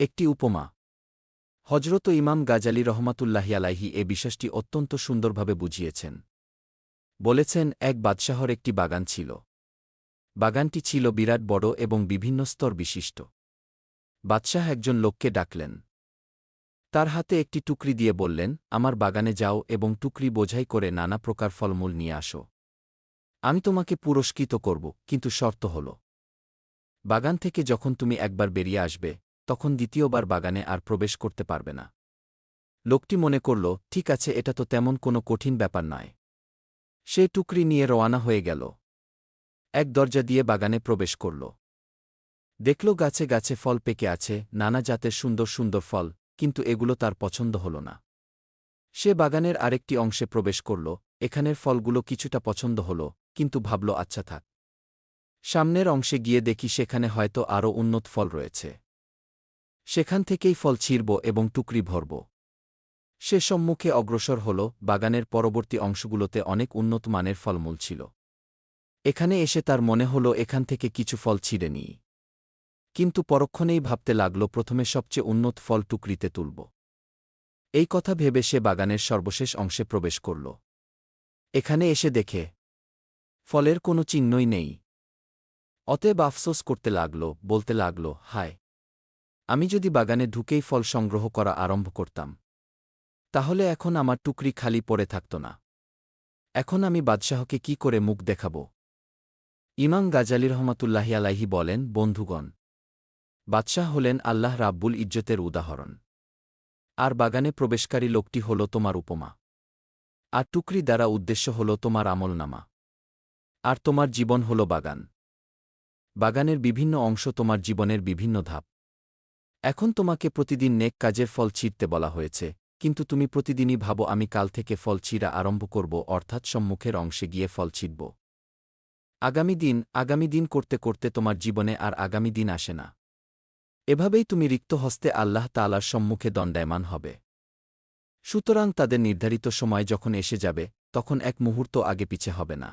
একটি উপমা। হজরত ইমাম গাজালি রহমাতুল্লাহি আলাইহি এ বিশ্বাসটি অত্যন্ত সুন্দরভাবে বুঝিয়েছেন। বলেছেন, এক বাদশাহর একটি বাগান ছিল। বাগানটি ছিল বিরাট বড় এবং বিভিন্ন স্তর বিশিষ্ট। বাদশাহ একজন লোককে ডাকলেন। তার হাতে একটি টুকরি দিয়ে বললেন, আমার বাগানে যাও এবং টুকরি বোঝাই করে নানা প্রকার ফলমূল নিয়ে আসো। আমি তোমাকে পুরস্কৃত করব, কিন্তু শর্ত হল, বাগান থেকে যখন তুমি একবার বেরিয়ে আসবে, তখন দ্বিতীয়বার বাগানে আর প্রবেশ করতে পারবে না। লোকটি মনে করল, ঠিক আছে, এটা তো তেমন কোনো কঠিন ব্যাপার নয়। সে টুকরি নিয়ে রওয়ানা হয়ে গেল। এক দরজা দিয়ে বাগানে প্রবেশ করল। দেখল গাছে গাছে ফল পেকে আছে, নানা জাতের সুন্দর সুন্দর ফল, কিন্তু এগুলো তার পছন্দ হল না। সে বাগানের আরেকটি অংশে প্রবেশ করল। এখানের ফলগুলো কিছুটা পছন্দ হল, কিন্তু ভাবল, আচ্ছা থাক। সামনের অংশে গিয়ে দেখি সেখানে হয়তো আরও উন্নত ফল রয়েছে। সেখান থেকেই ফল ছিঁড়ব এবং টুকরি ভরব। সে সম্মুখে অগ্রসর হল। বাগানের পরবর্তী অংশগুলোতে অনেক উন্নত মানের ফলমূল ছিল। এখানে এসে তার মনে হল এখান থেকে কিছু ফল ছিঁড়ে নিই। কিন্তু পরক্ষণেই ভাবতে লাগল, প্রথমে সবচেয়ে উন্নত ফল টুকরিতে তুলব। এই কথা ভেবে সে বাগানের সর্বশেষ অংশে প্রবেশ করল। এখানে এসে দেখে ফলের কোনো চিহ্নই নেই। অতএব আফসোস করতে লাগল, বলতে লাগল, হায়, আমি যদি বাগানে ঢুকেই ফল সংগ্রহ করা আরম্ভ করতাম, তাহলে এখন আমার টুকরি খালি পড়ে থাকত না। এখন আমি বাদশাহকে কি করে মুখ দেখাব? ইমাম গাজালি রহমাতুল্লাহি আলাইহি বলেন, বন্ধুগণ, বাদশাহ হলেন আল্লাহ রাব্বুল ইজ্জতের উদাহরণ। আর বাগানে প্রবেশকারী লোকটি হল তোমার উপমা। আর টুকরি দ্বারা উদ্দেশ্য হল তোমার আমলনামা। আর তোমার জীবন হল বাগান। বাগানের বিভিন্ন অংশ তোমার জীবনের বিভিন্ন ধাপ। এখন তোমাকে প্রতিদিন নেক কাজের ফল ছিঁড়তে বলা হয়েছে, কিন্তু তুমি প্রতিদিনই ভাবো, আমি কাল থেকে ফল ছিঁড়া আরম্ভ করব, অর্থাৎ সম্মুখের অংশে গিয়ে ফল ছিঁড়ব। আগামী দিন করতে করতে তোমার জীবনে আর আগামী দিন আসে না। এভাবেই তুমি রিক্ত হস্তে আল্লাহ তাআলার সম্মুখে দণ্ডায়মান হবে। সুতরাং তাদের নির্ধারিত সময় যখন এসে যাবে, তখন এক মুহূর্ত আগে পিছে হবে না।